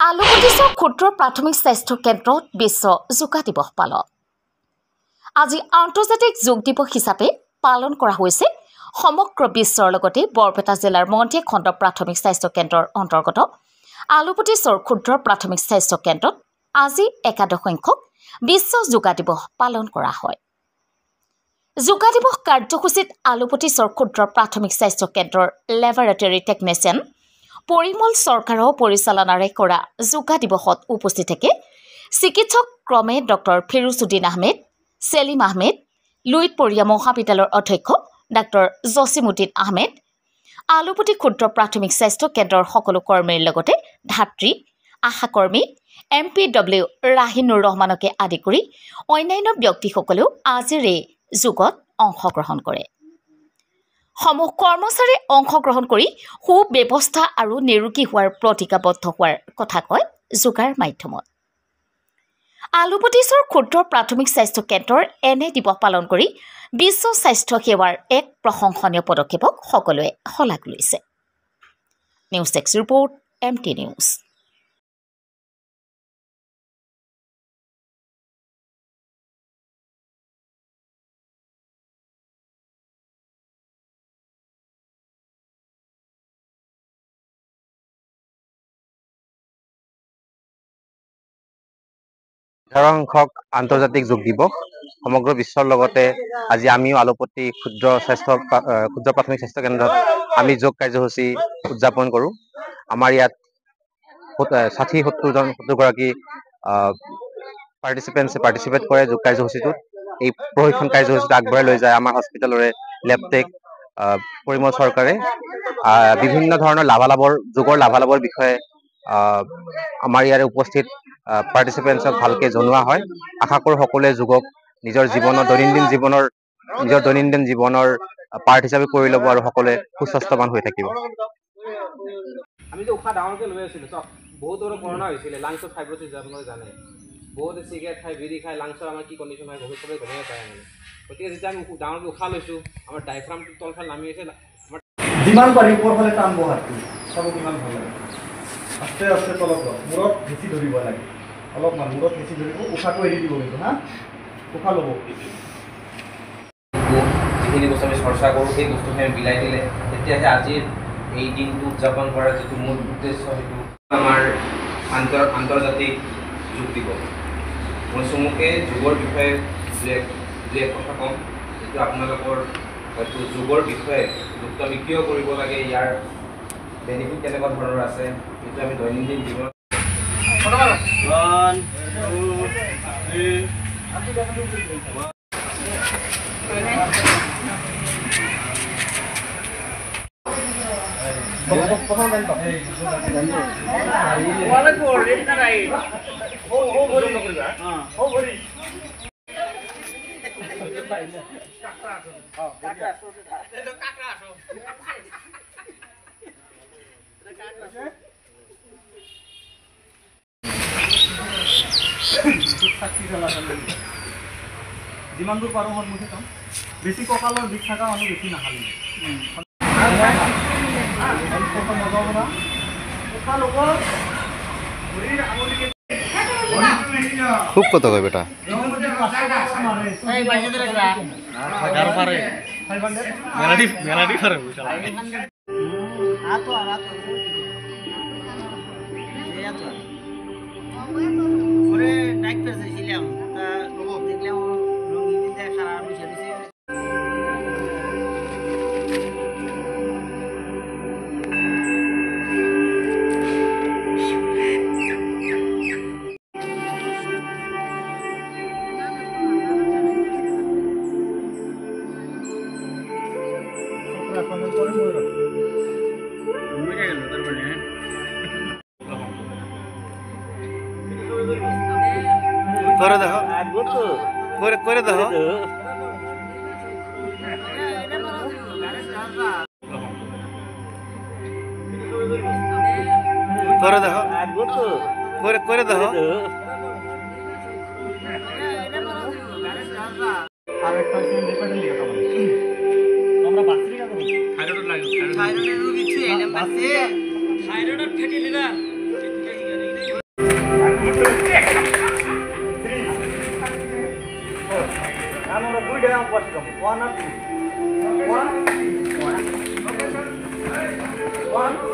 আলুগুটিছৰ ক্ষুদ্ৰ প্ৰাথমিক স্বাস্থ্য কেন্দ্ৰত বিশ্ব যোগা দিৱস পালন। আজি আন্তৰ্জাতিক যোগ দিৱস হিচাপে পালন কৰা হৈছে সমগ্ৰ বিশ্বৰ লগতে বৰপেটা জিলাৰ মন্ত্ৰী খণ্ড প্ৰাথমিক স্বাস্থ্য কেন্দ্ৰৰ অন্তৰ্গত আলুগুটিছৰ ক্ষুদ্ৰ প্ৰাথমিক স্বাস্থ্য কেন্দ্ৰত আজি একাদশ সংখ্যক বিশ্ব যোগা দিৱস পালন কৰা হয়। যোগা দিৱস কাৰ্যসূচীত আলুগুটিছৰ ক্ষুদ্ৰ প্ৰাথমিক স্বাস্থ্য কেন্দ্ৰৰ লেবৰেটৰী টেকনিচিয়ান পৰিমল চৰকাৰৰ পৰিচালনাৰে কৰা যোগা দিৱসত উপস্থিত থাকে চিকিৎসক ক্ৰমে ডক্টৰ ফিৰোজউদ্দিন আহমেদ, সেলিম আহমেদ, লুইতপৰীয়া মহাবিদ্যালয়ৰ অধ্যক্ষ ডক্টৰ জছিমুদ্দিন আহমেদ, আলুগুটি ক্ষুদ্ৰ প্ৰাথমিক স্বাস্থ্য কেন্দ্ৰৰ সকলো কৰ্মীৰ লগতে ধাত্ৰী, আশাকৰ্মী, MPW ৰাহিনুৰ ৰহমানকে আদি কৰি অন্যান্য ব্যক্তিসকলেও আজিৰ এই যোগত অংশগ্ৰহণ কৰে। সমূহ কৰ্মচাৰীয়ে অংশগ্ৰহণ কৰি সুব্যৱস্থা আৰু নিৰোগী হোৱাৰ প্ৰতিজ্ঞাবদ্ধ হোৱাৰ কথা কয় যোগাৰ মাধ্যমত। আলুগুটিছৰ ক্ষুদ্ৰ প্ৰাথমিক স্বাস্থ্য কেন্দ্ৰৰ এনে দিৱস পালন কৰি বিশ্ব স্বাস্থ্য সেৱাৰ এক প্ৰশংসনীয় পদক্ষেপক সকলোৱে শলাগ লৈছে। News desk report MT news. সংখ্যক আন্তৰ্জাতিক যোগ দিৱস সমগ্ৰ বিশ্বৰ লগতে আজি আমিও আলুপট্টি ক্ষুদ্ৰ প্ৰাথমিক স্বাস্থ্য কেন্দ্ৰত আমি যোগ কাৰ্যসূচী উদযাপন কৰোঁ। আমাৰ ইয়াত 60-70 গৰাকী পাৰ্টিচিপেট কৰে যোগ কাৰ্যসূচীটোত। এই প্ৰশিক্ষণ কাৰ্যসূচীটো আগবঢ়াই লৈ যায় আমাৰ হস্পিটেলৰে লেবটেক পৰিমল চৰকাৰে। বিভিন্ন ধৰণৰ যোগৰ লাভালাভৰ বিষয়ে আমাৰ ইয়াৰে উপস্থিত পাৰ্টিচিপেণ্টছক ভালকৈ জনোৱা হয়। আশা কৰোঁ সকলোৱে যোগক নিজৰ দৈনন্দিন জীৱনৰ পাৰ্ট হিচাপে কৰি ল'ব আৰু সকলোৱে সুস্বাস্থ্যৱান হৈ থাকিব। আমি যে উশাহ ডাঙৰকৈ লৈ আছিলোঁ, বহুতৰ কৰোণা হৈছিলে, লাংছত ফাইব্ৰচিছ আপোনালোকে জানে। বহুত চিগাৰেট খাই, বিড়ি খাই লাংছৰ আমাৰ কি কণ্ডিশ্যন হয় ভৱিষ্যতে গমেই পায় মানে। গতিকে যেতিয়া আমি ডাঙৰকৈ উশাহ লৈছোঁ, আমাৰ ডাইফ্ৰামটো তলফালে নামি আছে। যিমান পাৰি ওপৰফালে টান বহাটো চাব কিমান ভাল লাগে। আস্তে আস্তে তলত মূৰত হেঁচি ধৰিব লাগে, অলপমান মূৰত হেঁচি ধৰিব, উশাহটো এৰি দিব কিন্তু উশাহ ল'ব। যিখিনি বস্তু আমি চৰ্চা কৰোঁ সেই বস্তুখিনি আমি বিলাই দিলে তেতিয়াহে আজিৰ এই দিনটো উদযাপন কৰাৰ যিটো মূল উদ্দেশ্য সেইটো আমাৰ আন্তৰ্জাতিক যোগ দিৱস। মই চমুকে যোগৰ বিষয়ে দুই এক কথা ক'ম, যিটো আপোনালোকৰ হয়তো যোগৰ বিষয়ে যোগটো আমি কিয় কৰিব লাগে, ইয়াৰ বেনিফিট কেনেকুৱা ধৰণৰ আছে, সেইটো আমি দৈনন্দিন জীৱনত যিমান দূৰ পাৰোঁ সন্মুখে চাওঁ। বেছি কঁকালৰ বিষ থকা মানুহ বেছি নাখালি। খুব কথা কয় বেটা। করে দেখো করে দেখো করে দেখো করে দেখো আমরা বাসরিকা করব থাইরয়েড লাগে থাইরয়েড রোগী ছিল এমন আছে thyroid fatty liver What's it? 1 or 2? 1. 1. 1.